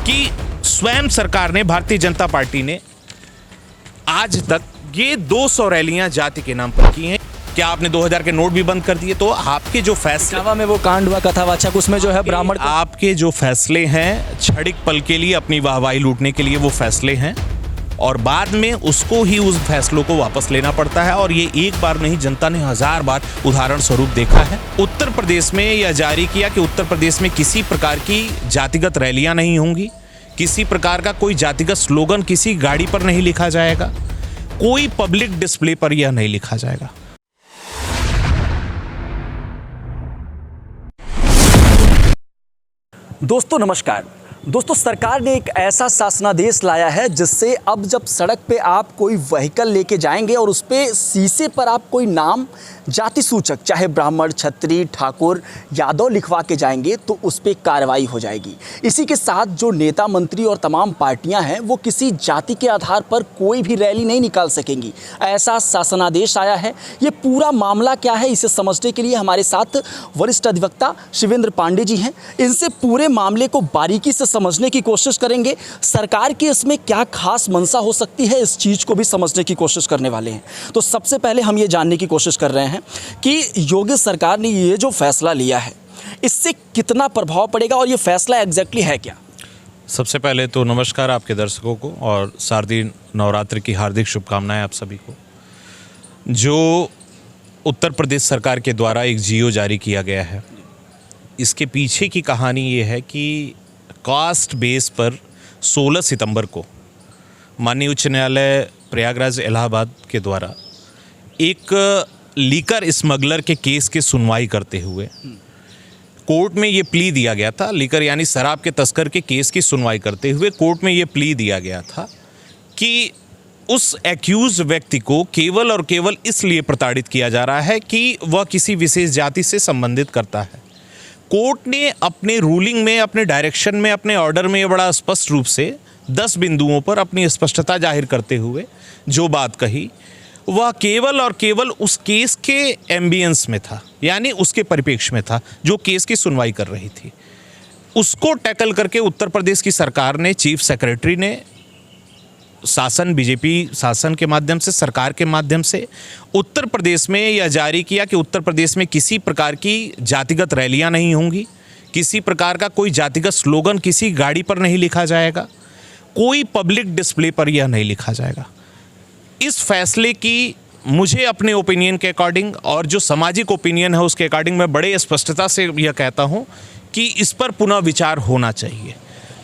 कि स्वयं सरकार ने, भारतीय जनता पार्टी ने आज तक ये 200 रैलियां जाति के नाम पर की हैं। क्या आपने 2000 के नोट भी बंद कर दिए? तो आपके जो फैसले में वो कांड हुआ कथावाचक, उसमें जो है ब्राह्मण आपके जो फैसले हैं क्षणिक पल के लिए अपनी वाहवाही लूटने के लिए वो फैसले हैं, और बाद में उसको ही उस फैसलों को वापस लेना पड़ता है। और ये एक बार नहीं, जनता ने 1000 बार उदाहरण स्वरूप देखा है। उत्तर प्रदेश में यह जारी किया कि उत्तर प्रदेश में किसी प्रकार की जातिगत रैलियां नहीं होंगी, किसी प्रकार का कोई जातिगत स्लोगन किसी गाड़ी पर नहीं लिखा जाएगा, कोई पब्लिक डिस्प्ले पर यह नहीं लिखा जाएगा। दोस्तों नमस्कार। दोस्तों, सरकार ने एक ऐसा शासनादेश लाया है जिससे अब जब सड़क पे आप कोई व्हीकल लेके जाएंगे और उस पे शीशे पर आप कोई नाम जाति सूचक, चाहे ब्राह्मण, क्षत्रिय, ठाकुर, यादव लिखवा के जाएंगे तो उस पे कार्रवाई हो जाएगी। इसी के साथ जो नेता मंत्री और तमाम पार्टियां हैं वो किसी जाति के आधार पर कोई भी रैली नहीं निकाल सकेंगी, ऐसा शासनादेश आया है। ये पूरा मामला क्या है, इसे समझने के लिए हमारे साथ वरिष्ठ अधिवक्ता शिवेंद्र पांडे जी हैं। इनसे पूरे मामले को बारीकी से समझने की कोशिश करेंगे। सरकार की इसमें क्या खास मंशा हो सकती है, इस चीज़ को भी समझने की कोशिश करने वाले हैं। तो सबसे पहले हम ये जानने की कोशिश कर रहे हैं कि योगी सरकार ने ये जो फैसला लिया है इससे कितना प्रभाव पड़ेगा और ये फैसला एग्जैक्टली है क्या? सबसे पहले तो नमस्कार आपके दर्शकों को और शारदीय नवरात्रि की हार्दिक शुभकामनाएं आप सभी को। जो उत्तर प्रदेश सरकार के द्वारा एक जीओ जारी किया गया है, इसके पीछे की कहानी ये है कि कास्ट बेस पर 16 सितंबर को माननीय उच्च न्यायालय प्रयागराज इलाहाबाद के द्वारा एक लीकर स्मगलर के केस की सुनवाई करते हुए कोर्ट में ये प्ली दिया गया था। लीकर यानी शराब के तस्कर के केस की सुनवाई करते हुए कोर्ट में ये प्ली दिया गया था कि उस एक्यूज व्यक्ति को केवल और केवल इसलिए प्रताड़ित किया जा रहा है कि वह किसी विशेष जाति से संबंधित करता है। कोर्ट ने अपने रूलिंग में, अपने डायरेक्शन में, अपने ऑर्डर में बड़ा स्पष्ट रूप से 10 बिंदुओं पर अपनी स्पष्टता जाहिर करते हुए जो बात कही वह केवल और केवल उस केस के एम्बियंस में था, यानी उसके परिप्रेक्ष्य में था जो केस की सुनवाई कर रही थी। उसको टैकल करके उत्तर प्रदेश की सरकार ने, चीफ सेक्रेटरी ने शासन, बीजेपी शासन के माध्यम से, सरकार के माध्यम से उत्तर प्रदेश में यह जारी किया कि उत्तर प्रदेश में किसी प्रकार की जातिगत रैलियां नहीं होंगी, किसी प्रकार का कोई जातिगत स्लोगन किसी गाड़ी पर नहीं लिखा जाएगा, कोई पब्लिक डिस्प्ले पर यह नहीं लिखा जाएगा। इस फैसले की मुझे अपने ओपिनियन के अकॉर्डिंग और जो सामाजिक ओपिनियन है उसके अकॉर्डिंग मैं बड़े स्पष्टता से यह कहता हूं कि इस पर पुनः विचार होना चाहिए।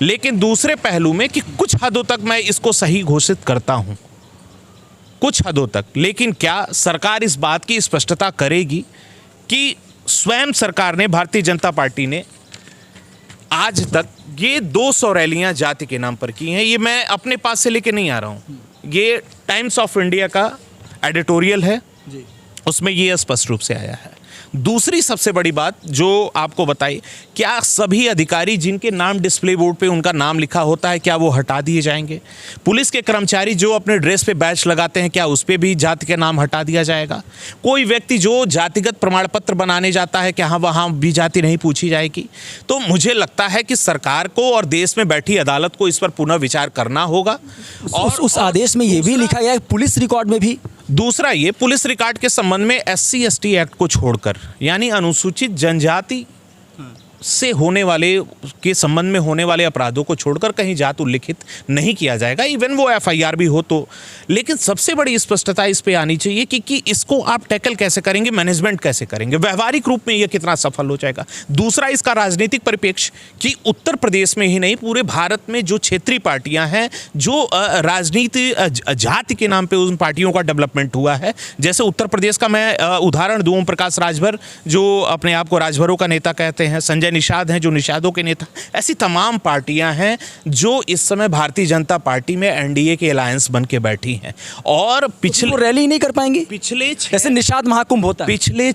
लेकिन दूसरे पहलू में कि कुछ हदों तक मैं इसको सही घोषित करता हूं, कुछ हदों तक। लेकिन क्या सरकार इस बात की स्पष्टता करेगी कि स्वयं सरकार ने, भारतीय जनता पार्टी ने आज तक ये 200 रैलियां जाति के नाम पर की हैं? ये मैं अपने पास से लेके नहीं आ रहा हूं, ये टाइम्स ऑफ इंडिया का एडिटोरियल है जी, उसमें ये स्पष्ट रूप से आया है। दूसरी सबसे बड़ी बात जो आपको बताई, क्या सभी अधिकारी जिनके नाम डिस्प्ले बोर्ड पे उनका नाम लिखा होता है क्या वो हटा दिए जाएंगे? पुलिस के कर्मचारी जो अपने ड्रेस पे बैच लगाते हैं क्या उस पे भी जाति के नाम हटा दिया जाएगा? कोई व्यक्ति जो जातिगत प्रमाण पत्र बनाने जाता है क्या वहाँ भी जाति नहीं पूछी जाएगी? तो मुझे लगता है कि सरकार को और देश में बैठी अदालत को इस पर पुनः विचार करना होगा। और उस आदेश में ये भी लिखा गया है, पुलिस रिकॉर्ड में भी। दूसरा, ये पुलिस रिकॉर्ड के संबंध में SC/ST एक्ट को छोड़कर, यानी अनुसूचित जनजाति से होने वाले के संबंध में होने वाले अपराधों को छोड़कर कहीं जाति उल्लिखित नहीं किया जाएगा, इवन वो FIR भी हो तो। लेकिन सबसे बड़ी स्पष्टता इस पे आनी चाहिए कि इसको आप टैकल कैसे करेंगे, मैनेजमेंट कैसे करेंगे, व्यवहारिक रूप में ये कितना सफल हो जाएगा। दूसरा, इसका राजनीतिक परिप्रेक्ष्य कि उत्तर प्रदेश में ही नहीं पूरे भारत में जो क्षेत्रीय पार्टियां हैं, जो राजनीति जाति के नाम पर उन पार्टियों का डेवलपमेंट हुआ है, जैसे उत्तर प्रदेश का मैं उदाहरण दूं, ओम प्रकाश राजभर जो अपने आप को राजभरों का नेता कहते हैं, संजय निषाद हैं जो निषादों के नेता, ऐसी तमाम पार्टियां हैं जो इस समय भारतीय जनता पार्टी में NDA के अलायंस बन के बैठी हैं। और पिछले रैली नहीं कर पाएंगे, पिछले जैसे निषाद महाकुंभ होता है, पिछले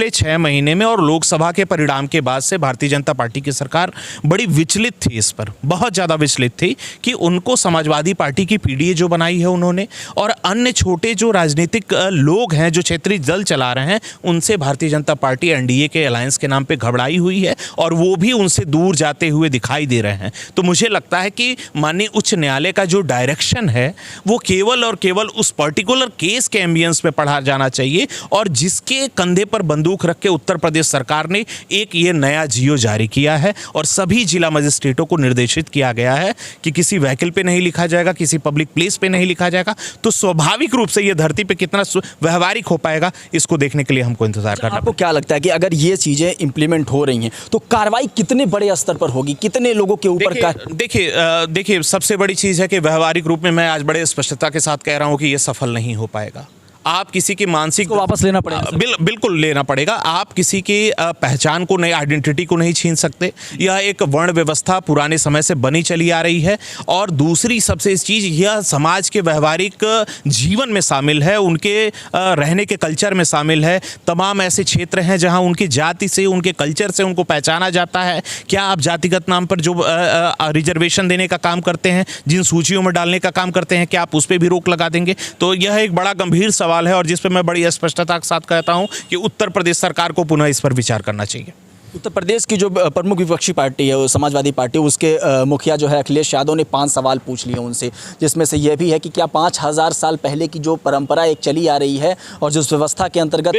6 महीने में और लोकसभा के परिणाम के बाद से भारतीय जनता पार्टी की सरकार बड़ी विचलित थी, इस पर बहुत ज़्यादा विचलित थी कि उनको समाजवादी पार्टी की PDA जो बनाई है उन्होंने, और अन्य छोटे जो राजनीतिक लोग हैं जो क्षेत्रीय दल चला रहे हैं, उनसे भारतीय जनता पार्टी NDA के अलायंस के नाम नाम पे घबराई हुई है और वो भी उनसे दूर जाते हुए दिखाई दे रहे हैं। तो मुझे लगता है कि माननीय उच्च न्यायालय का जो डायरेक्शन है वो केवल और केवल उस पर्टिकुलर केस के एम्बियंस में पढ़ा जाना चाहिए, और जिसके कंधे पर बंदूक रख के उत्तर प्रदेश सरकार ने एक ये नया जियो जारी किया है और सभी जिला मजिस्ट्रेटों को निर्देशित किया गया है कि किसी व्हीकल पे नहीं लिखा जाएगा, किसी पब्लिक प्लेस पे नहीं लिखा जाएगा। तो स्वाभाविक रूप से ये धरती पे कितना व्यवहारिक हो पाएगा, इसको देखने के लिए हमको इंतजार करना। आपको क्या लगता है कि अगर ये चीज़ें इंप्लीमेंट हो रही हैं तो कार्रवाई कितने बड़े स्तर पर होगी, कितने लोगों के ऊपर? देखिए सबसे बड़ी चीज़ है कि व्यवहारिक रूप में मैं आज बड़े स्पष्टता के साथ कह रहा हूँ कि ये सफल नहीं हो पाएगा। आप किसी की मानसिक को वापस लेना पड़ेगा। बिल्कुल लेना पड़ेगा। आप किसी की पहचान को, नई आइडेंटिटी को नहीं छीन सकते। यह एक वर्ण व्यवस्था पुराने समय से बनी चली आ रही है, और दूसरी सबसे चीज़ यह समाज के व्यवहारिक जीवन में शामिल है, उनके रहने के कल्चर में शामिल है। तमाम ऐसे क्षेत्र हैं जहां उनकी जाति से, उनके कल्चर से उनको पहचाना जाता है। क्या आप जातिगत नाम पर जो रिजर्वेशन देने का काम करते हैं, जिन सूचियों में डालने का काम करते हैं, क्या आप उस पर भी रोक लगा देंगे? तो यह एक बड़ा गंभीर सवाल है और जिस पे मैं बड़ी स्पष्टता के साथ कहता हूं कि उत्तर प्रदेश सरकार को पुनः इस पर विचार करना चाहिए। उत्तर प्रदेश की जो प्रमुख विपक्षी पार्टी है, वो समाजवादी पार्टी, उसके मुखिया जो है अखिलेश यादव ने 5 सवाल पूछ लिए उनसे, जिसमें से यह भी है कि क्या 5000 साल पहले की जो परंपरा एक चली आ रही है और जिस व्यवस्था के अंतर्गत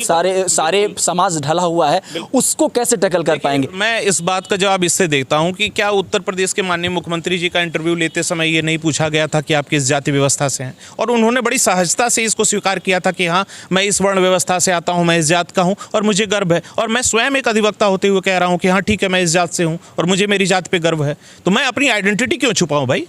सारे समाज ढला हुआ है, उसको कैसे टैकल कर पाएंगे? मैं इस बात का जवाब इससे देता हूं कि क्या उत्तर प्रदेश के माननीय मुख्यमंत्री जी का इंटरव्यू लेते समय ये नहीं पूछा गया था कि आप किस जाति व्यवस्था से हैं, और उन्होंने बड़ी सहजता से इसको स्वीकार किया था कि हाँ, मैं इस वर्ण व्यवस्था से आता हूं, मैं इस जात का हूं और मुझे गर्व है। और मैं स्वयं एक अधिवक्ता होते हुए कह रहा हूं कि हाँ ठीक है, मैं इस जात से हूं और मुझे मेरी जात पे गर्व है। तो मैं अपनी आइडेंटिटी क्यों छुपाऊं भाई?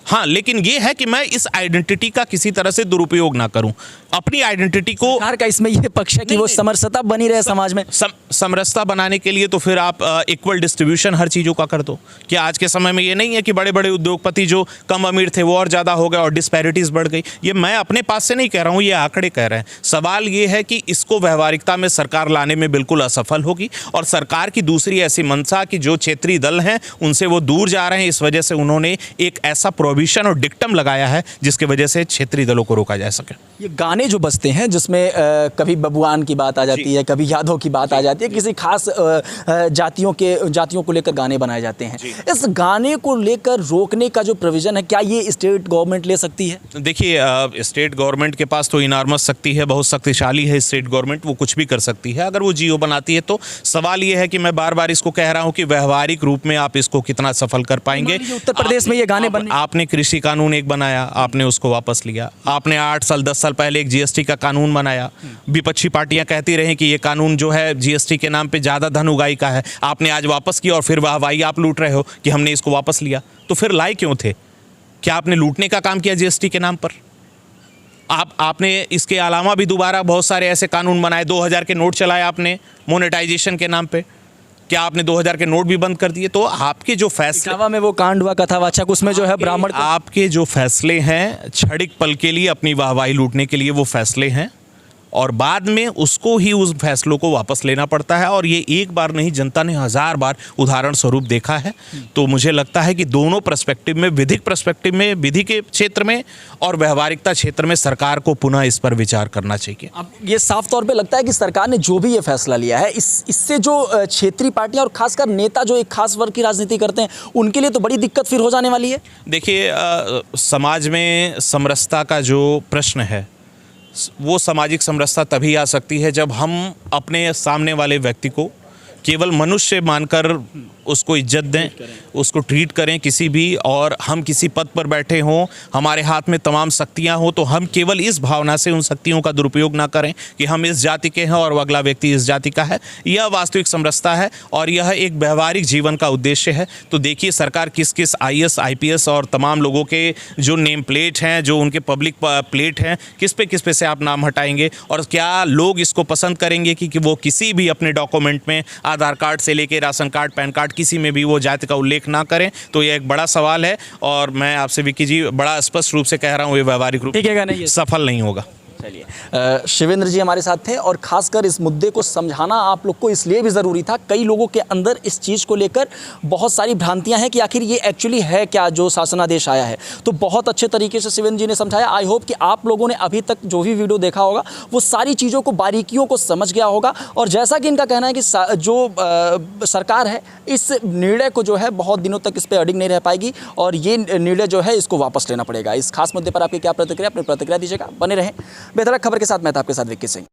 हाँ, लेकिन ये है कि मैं इस आइडेंटिटी का किसी तरह से दुरुपयोग ना करूं। अपनी आइडेंटिटी को सरकार का इसमें यह पक्ष है कि वो समरसता बनी रहे समाज में। समरसता बनाने के लिए तो फिर आप इक्वल डिस्ट्रीब्यूशन हर चीज़ों का कर दो। क्या आज के समय में ये नहीं है कि बड़े बड़े उद्योगपति जो कम अमीर थे वो और ज़्यादा हो गए और डिस्पैरिटीज़ बढ़ गई? ये मैं अपने पास से नहीं कह रहा हूँ, ये आंकड़े कह रहे हैं। सवाल ये है कि इसको व्यवहारिकता में सरकार लाने में बिल्कुल असफल होगी, और सरकार की दूसरी ऐसी मंशा कि जो क्षेत्रीय दल हैं उनसे वो दूर जा रहे हैं, इस वजह से उन्होंने एक ऐसा प्रोविजन और डिक्टम लगाया है जिसकी वजह से क्षेत्रीय दलों को रोका जा सके। ये गाने जो बजते हैं जिसमें कभी बबुआन की बात आ जाती है, कभी यादव की बात आ जाती है, किसी खास जातियों को लेकर गाने बनाए जाते हैं, इस गाने को लेकर रोकने का जो प्रोविजन है, क्या ये स्टेट गवर्नमेंट ले सकती है? देखिए स्टेट गवर्नमेंट के पास तो इनार्मस शक्ति है, बहुत शक्तिशाली है स्टेट गवर्नमेंट, वो कुछ भी कर सकती है अगर वो जियो बनाती है। तो सवाल ये है कि मैं बार बार इसको कह रहा हूँ कि व्यवहारिक रूप में आप इसको कितना सफल कर पाएंगे। उत्तर प्रदेश में ये गाने आपने कृषि कानून एक बनाया, आपने उसको वापस लिया। आपने 8 साल 10 साल पहले एक जीएसटी का कानून बनाया। विपक्षी पार्टियां कहती रहीं कि ये कानून जो है जीएसटी के नाम पे ज़्यादा धन उगाही का है, आपने आज वापस किया और फिर वाहवाही आप लूट रहे हो कि हमने इसको वापस लिया। तो फिर लाए क्यों थे? क्या आपने लूटने का काम किया जीएसटी के नाम पर? आपने इसके अलावा भी दोबारा बहुत सारे ऐसे कानून बनाए। 2000 के नोट चलाए आपने मोनेटाइजेशन के नाम पे। क्या आपने 2000 के नोट भी बंद कर दिए? तो आपके जो फैसले में वो कांड हुआ कथावाचक, उसमें जो है ब्राह्मण, आपके जो फैसले हैं क्षणिक पल के लिए अपनी वाहवाही लूटने के लिए वो फैसले हैं, और बाद में उसको ही उस फैसलों को वापस लेना पड़ता है। और ये एक बार नहीं, जनता ने 1000 बार उदाहरण स्वरूप देखा है। तो मुझे लगता है कि दोनों पर्सपेक्टिव में, विधिक पर्सपेक्टिव में, विधि के क्षेत्र में और व्यवहारिकता क्षेत्र में सरकार को पुनः इस पर विचार करना चाहिए। अब ये साफ तौर पे लगता है कि सरकार ने जो भी ये फैसला लिया है, इससे जो क्षेत्रीय पार्टियां और खासकर नेता जो एक खास वर्ग की राजनीति करते हैं, उनके लिए तो बड़ी दिक्कत फिर हो जाने वाली है। देखिए समाज में समरसता का जो प्रश्न है, वो सामाजिक समरसता तभी आ सकती है जब हम अपने सामने वाले व्यक्ति को केवल मनुष्य मानकर उसको इज्जत दें, उसको ट्रीट करें किसी भी, और हम किसी पद पर बैठे हों, हमारे हाथ में तमाम शक्तियां हों, तो हम केवल इस भावना से उन शक्तियों का दुरुपयोग ना करें कि हम इस जाति के हैं और अगला व्यक्ति इस जाति का है। यह वास्तविक समरसता है और यह एक व्यवहारिक जीवन का उद्देश्य है। तो देखिए सरकार किस किस IAS IPS और तमाम लोगों के जो नेम प्लेट हैं, जो उनके पब्लिक प्लेट हैं, किस पे से आप नाम हटाएंगे, और क्या लोग इसको पसंद करेंगे कि वो किसी भी अपने डॉक्यूमेंट में आधार कार्ड से लेके राशन कार्ड, पैन कार्ड, किसी में भी वो जाति का उल्लेख ना करें? तो ये एक बड़ा सवाल है, और मैं आपसे विक्की जी बड़ा स्पष्ट रूप से कह रहा हूँ, ये व्यवहारिक रूप से सफल नहीं होगा। चलिए शिवेंद्र जी हमारे साथ थे और खासकर इस मुद्दे को समझाना आप लोग को इसलिए भी ज़रूरी था, कई लोगों के अंदर इस चीज़ को लेकर बहुत सारी भ्रांतियां हैं कि आखिर ये एक्चुअली है क्या जो शासनादेश आया है। तो बहुत अच्छे तरीके से शिवेंद्र जी ने समझाया। आई होप कि आप लोगों ने अभी तक जो भी वीडियो देखा होगा वो सारी चीज़ों को, बारीकियों को समझ गया होगा। और जैसा कि इनका कहना है कि जो सरकार है इस निर्णय को जो है बहुत दिनों तक इस पर अडिग नहीं रह पाएगी और ये निर्णय जो है इसको वापस लेना पड़ेगा। इस खास मुद्दे पर आपकी क्या प्रतिक्रिया, अपनी प्रतिक्रिया दीजिएगा। बने रहें बेहतर खबर के साथ। मैं था आपके साथ विक्की सिंह।